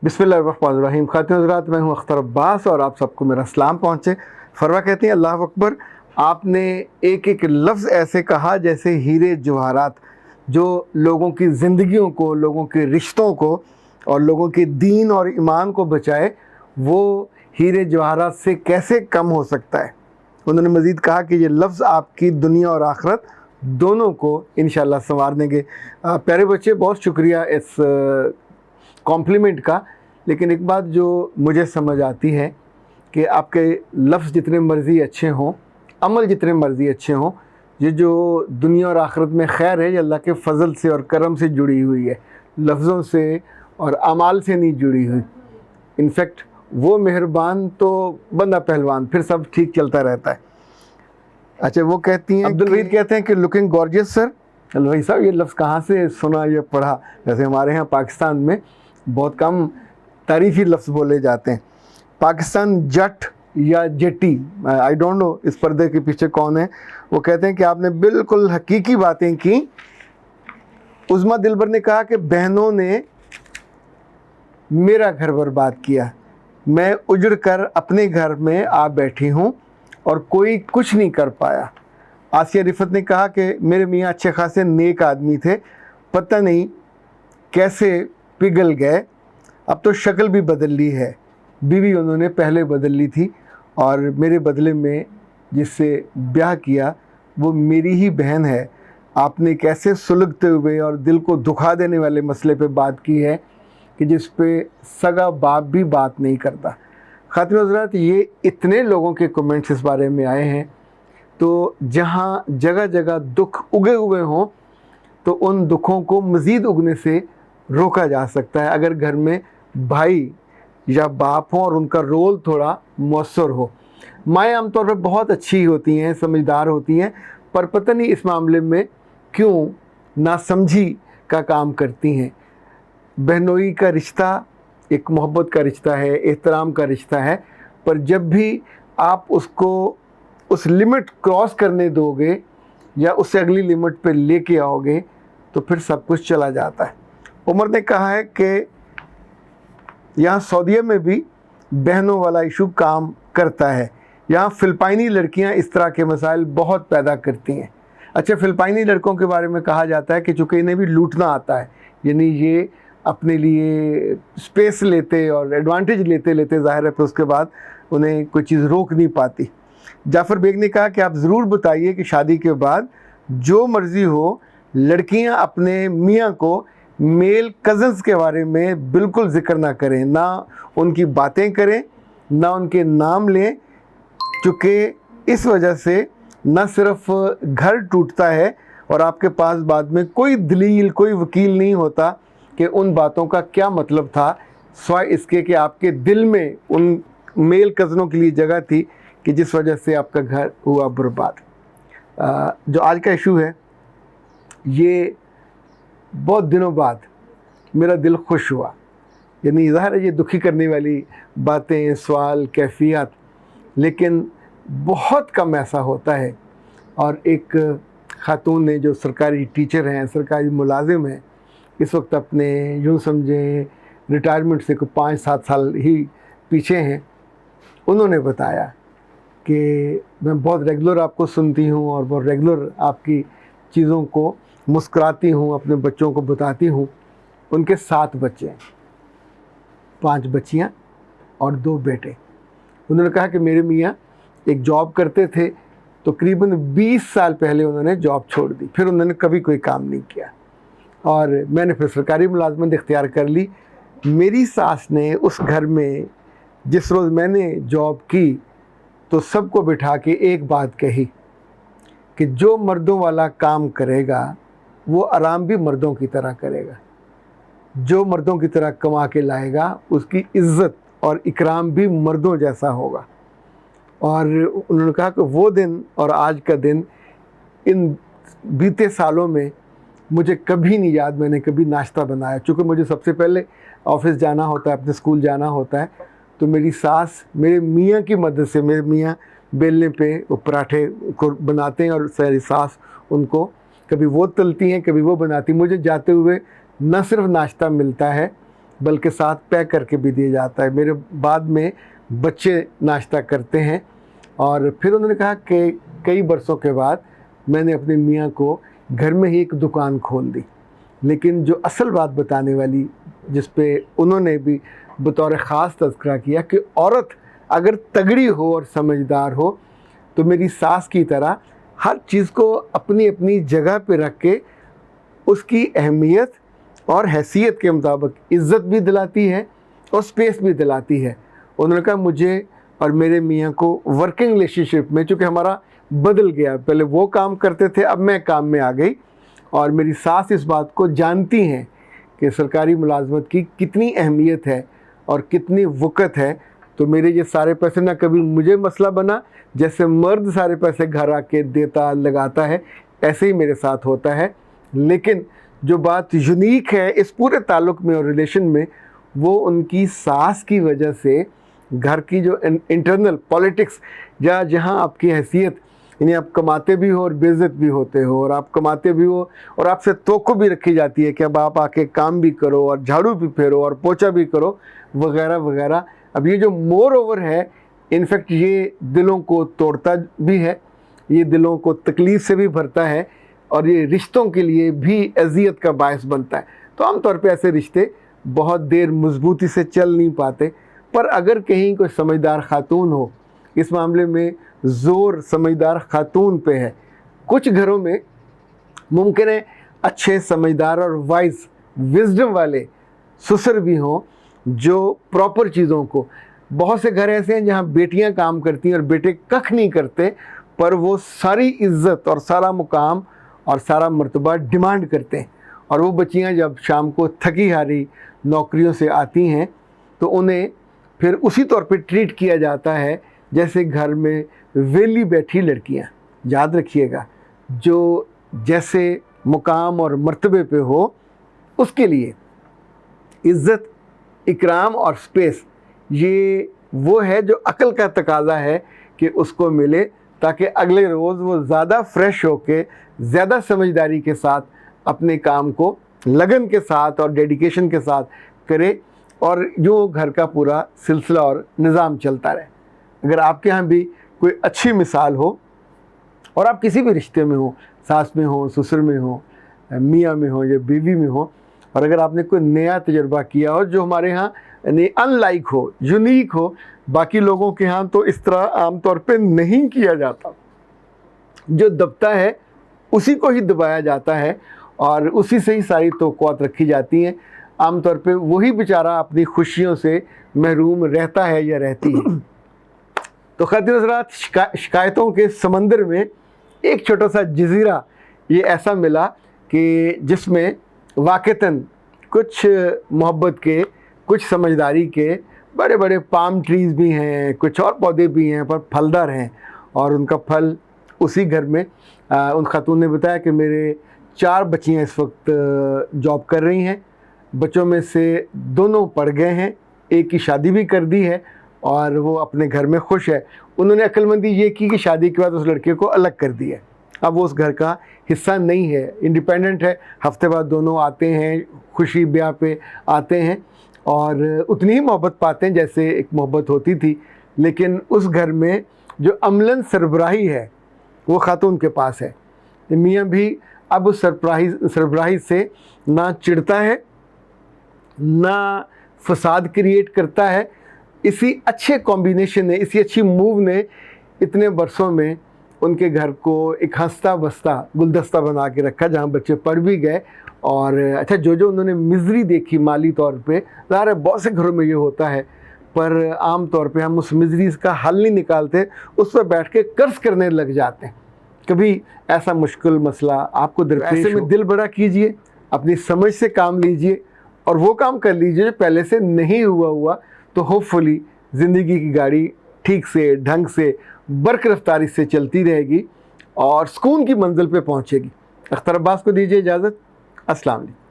बिस्मिल्लाहिर्रहमानिर्रहीम। खातिन हज़रात, मैं हूँ अख्तर अब्बास और आप सबको मेरा सलाम पहुँचे। फरवा कहती हैं अल्लाह अकबर। आपने एक एक लफ्ज़ ऐसे कहा जैसे हीरे जवाहरात, जो लोगों की ज़िंदगियों को, लोगों के रिश्तों को और लोगों के दीन और ईमान को बचाए, वो हीरे जवाहरात से कैसे कम हो सकता है। उन्होंने मज़ीद कहा कि ये लफ्ज़ आपकी दुनिया और आखिरत दोनों को इंशाअल्लाह संवार देंगे। प्यारे बच्चे, बहुत शुक्रिया इस कॉम्प्लीमेंट का। लेकिन एक बात जो मुझे समझ आती है कि आपके लफ्ज़ जितने मर्ज़ी अच्छे हों, अमल जितने मर्ज़ी अच्छे हों, ये जो दुनिया और आखिरत में खैर है, ये अल्लाह के फ़ज़ल से और करम से जुड़ी हुई है, लफ्ज़ों से और अमाल से नहीं जुड़ी हुई। इनफैक्ट वो मेहरबान तो बंदा पहलवान, फिर सब ठीक चलता रहता है। अच्छा, वो कहती हैं, अब्दुल वहीद कहते हैं कि लुकिंग गॉर्जियस सर। चलो भाई साहब, ये लफ्ज़ कहाँ से सुना या पढ़ा? जैसे हमारे यहाँ पाकिस्तान में बहुत कम तारीफ़ी लफ्ज़ बोले जाते हैं। पाकिस्तान जट या जेटी, आई डोंट नो इस पर्दे के पीछे कौन है। वो कहते हैं कि आपने बिल्कुल हकीकी बातें की। उज़मा दिलबर ने कहा कि बहनों ने मेरा घर बर्बाद किया, मैं उजड़ कर अपने घर में आ बैठी हूँ और कोई कुछ नहीं कर पाया। आसिया रिफत ने कहा कि मेरे मियाँ अच्छे खासे नेक आदमी थे, पता नहीं कैसे पिघल गए, अब तो शक्ल भी बदल ली है। बीवी उन्होंने पहले बदल ली थी और मेरे बदले में जिससे ब्याह किया वो मेरी ही बहन है। आपने कैसे सुलगते हुए और दिल को दुखा देने वाले मसले पे बात की है कि जिस पे सगा बाप भी बात नहीं करता। खातिन हज़रात, ये इतने लोगों के कमेंट्स इस बारे में आए हैं, तो जहाँ जगह जगह दुख उगे हुए हों तो उन दुखों को मज़ीद उगने से रोका जा सकता है अगर घर में भाई या बाप हो और उनका रोल थोड़ा मौसर हो। माएँ आमतौर पर बहुत अच्छी होती हैं, समझदार होती हैं, पर पता नहीं इस मामले में क्यों नासमझी का काम करती हैं। बहनोई का रिश्ता एक मोहब्बत का रिश्ता है, एहतराम का रिश्ता है, पर जब भी आप उसको उस लिमिट क्रॉस करने दोगे या उससे अगली लिमिट पे लेके आओगे तो फिर सब कुछ चला जाता है। उमर ने कहा है कि यहाँ सऊदीया में भी बहनों वाला इशू काम करता है। यहाँ फ़िलिपाइनी लड़कियाँ इस तरह के मसाइल बहुत पैदा करती हैं। अच्छा, फ़िलिपाइनी लड़कों के बारे में कहा जाता है कि चूँकि इन्हें भी लूटना आता है, यानी ये अपने लिए स्पेस लेते और एडवांटेज लेते लेते ज़ाहिर है फिर उसके बाद उन्हें कोई चीज़ रोक नहीं पाती। जाफ़र बेग ने कहा कि आप ज़रूर बताइए कि शादी के बाद जो मर्ज़ी हो, लड़कियां अपने मियाँ को मेल कज़न्स के बारे में बिल्कुल ज़िक्र ना करें, ना उनकी बातें करें, ना उनके नाम लें, चूँकि इस वजह से न सिर्फ घर टूटता है और आपके पास बाद में कोई दलील, कोई वकील नहीं होता कि उन बातों का क्या मतलब था, सिवाय इसके कि आपके दिल में उन मेल कज़नों के लिए जगह थी कि जिस वजह से आपका घर हुआ बर्बाद। जो आज का इशू है, ये बहुत दिनों बाद मेरा दिल खुश हुआ। यानी ज़ाहिर है ये दुखी करने वाली बातें, सवाल, कैफियत, लेकिन बहुत कम ऐसा होता है। और एक ख़ातून ने जो सरकारी टीचर हैं, सरकारी मुलाजिम हैं, इस वक्त अपने यूँ समझें रिटायरमेंट से कोई 5-7 साल ही पीछे हैं, उन्होंने बताया कि मैं बहुत रेगुलर आपको सुनती हूँ और बहुत रेगुलर आपकी चीज़ों को मुस्कुराती हूँ, अपने बच्चों को बताती हूँ। उनके 7 बच्चे हैं, 5 बच्चियाँ और 2 बेटे। उन्होंने कहा कि मेरे मियाँ एक जॉब करते थे, तो करीबन 20 साल पहले उन्होंने जॉब छोड़ दी, फिर उन्होंने कभी कोई काम नहीं किया और मैंने फिर सरकारी मुलाजमत इख्तियार कर ली। मेरी सास ने उस घर में जिस रोज़ मैंने जॉब की तो सबको बिठा के एक बात कही कि जो मर्दों वाला काम करेगा वो आराम भी मर्दों की तरह करेगा, जो मर्दों की तरह कमा के लाएगा उसकी इज़्ज़त और इकराम भी मर्दों जैसा होगा। और उन्होंने कहा कि वो दिन और आज का दिन, इन बीते सालों में मुझे कभी नहीं याद मैंने कभी नाश्ता बनाया। चूँकि मुझे सबसे पहले ऑफ़िस जाना होता है, अपने स्कूल जाना होता है, तो मेरी सास मेरे मियाँ की मदद से, मेरे मियाँ बेलने पे वो पराठे को बनाते हैं और सारी सास उनको कभी वो तलती हैं, कभी वो बनाती। मुझे जाते हुए न सिर्फ नाश्ता मिलता है बल्कि साथ पैक करके भी दिया जाता है। मेरे बाद में बच्चे नाश्ता करते हैं। और फिर उन्होंने कहा कि कई बरसों के बाद मैंने अपने मियाँ को घर में ही एक दुकान खोल दी। लेकिन जो असल बात बताने वाली, जिस पे उन्होंने भी बतौर ख़ास तज़किरा किया कि औरत अगर तगड़ी हो और समझदार हो तो मेरी सास की तरह हर चीज़ को अपनी अपनी जगह पे रख के उसकी अहमियत और हैसियत के मुताबिक इज़्ज़त भी दिलाती है और स्पेस भी दिलाती है। उन्होंने कहा मुझे और मेरे मियाँ को वर्किंग रिलेशनशिप में, चूँकि हमारा बदल गया, पहले वो काम करते थे, अब मैं काम में आ गई, और मेरी सास इस बात को जानती हैं कि सरकारी मुलाजमत की कितनी अहमियत है और कितनी वक़्त है। तो मेरे ये सारे पैसे ना कभी मुझे मसला बना, जैसे मर्द सारे पैसे घर आके देता लगाता है ऐसे ही मेरे साथ होता है। लेकिन जो बात यूनिक है इस पूरे ताल्लुक़ में और रिलेशन में, वो उनकी सास की वजह से घर की जो इंटरनल पॉलिटिक्स, या जहाँ आपकी हैसियत, यानी आप कमाते भी हो और बेइज्जत भी होते हो, और आप कमाते भी हो और आपसे तोक़ो भी रखी जाती है कि अब आप आके काम भी करो और झाड़ू भी फेरो और पोछा भी करो वगैरह वगैरह। अब ये जो मोर ओवर है, इनफैक्ट ये दिलों को तोड़ता भी है, ये दिलों को तकलीफ़ से भी भरता है, और ये रिश्तों के लिए भी अज़ियत का बायस बनता है। तो आमतौर पे ऐसे रिश्ते बहुत देर मजबूती से चल नहीं पाते। पर अगर कहीं कोई समझदार खातून हो, इस मामले में ज़ोर समझदार खातून पे है। कुछ घरों में मुमकिन है अच्छे समझदार और वाइज विजडम वाले ससुर भी हों जो प्रॉपर चीज़ों को, बहुत से घर ऐसे हैं जहाँ बेटियाँ काम करती हैं और बेटे कख नहीं करते, पर वो सारी इज़्ज़त और सारा मुकाम और सारा मर्तबा डिमांड करते हैं। और वो बच्चियाँ जब शाम को थकी हारी नौकरियों से आती हैं तो उन्हें फिर उसी तौर पे ट्रीट किया जाता है जैसे घर में वेली बैठी लड़कियाँ। याद रखिएगा, जो जैसे मुकाम और मर्तबे पे हो उसके लिए इज़्ज़त, इकराम और स्पेस, ये वो है जो अक्ल का तकाज़ा है कि उसको मिले, ताकि अगले रोज़ वो ज़्यादा फ्रेश होके, ज़्यादा समझदारी के साथ अपने काम को लगन के साथ और डेडिकेशन के साथ करे, और जो घर का पूरा सिलसिला और निज़ाम चलता रहे। अगर आपके यहाँ भी कोई अच्छी मिसाल हो और आप किसी भी रिश्ते में हो, सास में हो, ससुर में हो, मियाँ में हो या बीवी में हो, और अगर आपने कोई नया तजुर्बा किया हो जो हमारे यहाँ अनलाइक हो, यूनिक हो, बाकी लोगों के यहाँ तो इस तरह आमतौर पे नहीं किया जाता, जो दबता है उसी को ही दबाया जाता है और उसी से ही सारी तौक़ुआत रखी जाती हैं। आमतौर पे वही बेचारा अपनी खुशियों से महरूम रहता है या रहती है। तो ख़ातिन हज़रात, शिकायतों के समंदर में एक छोटा सा जज़ीरा ये ऐसा मिला कि जिसमें वाक़तन कुछ मोहब्बत के, कुछ समझदारी के बड़े बड़े पाम ट्रीज़ भी हैं, कुछ और पौधे भी हैं, पर फलदार हैं, और उनका फल उसी घर में। उन खातून ने बताया कि मेरे 4 बच्चियाँ इस वक्त जॉब कर रही हैं, बच्चों में से दोनों पढ़ गए हैं, एक की शादी भी कर दी है और वो अपने घर में खुश है। उन्होंने अक्लमंदी ये की कि शादी के बाद उस लड़के को अलग कर दिया, अब वो उस घर का हिस्सा नहीं है, इंडिपेंडेंट है। हफ्ते बाद दोनों आते हैं, खुशी ब्याह पे आते हैं और उतनी ही मोहब्बत पाते हैं जैसे एक मोहब्बत होती थी। लेकिन उस घर में जो अमलन सरबराही है वो खातून के पास है। मियाँ भी अब उस सरबराही से ना चिढ़ता है, ना फसाद क्रिएट करता है। इसी अच्छे कॉम्बिनेशन ने, इसी अच्छी मूव ने इतने बरसों में उनके घर को एक हंसता बसता गुलदस्ता बना के रखा, जहाँ बच्चे पढ़ भी गए। और अच्छा, जो उन्होंने मिज़री देखी माली तौर पे, ज़ाहिर है बहुत से घरों में ये होता है, पर आम तौर पे हम उस मिज़री का हल नहीं निकालते, उस पर बैठ के कर्ज करने लग जाते हैं। कभी ऐसा मुश्किल मसला आपको दरपेश हो, ऐसे में दिल बड़ा कीजिए, अपनी समझ से काम लीजिए और वो काम कर लीजिए जो पहले से नहीं हुआ, तो होपफुली ज़िंदगी की गाड़ी ठीक से, ढंग से, बरक़ रफ्तारी से चलती रहेगी और सुकून की मंजिल पे पहुंचेगी। अख्तर अब्बास को दीजिए इजाज़त। अस्सलाम वालेकुम।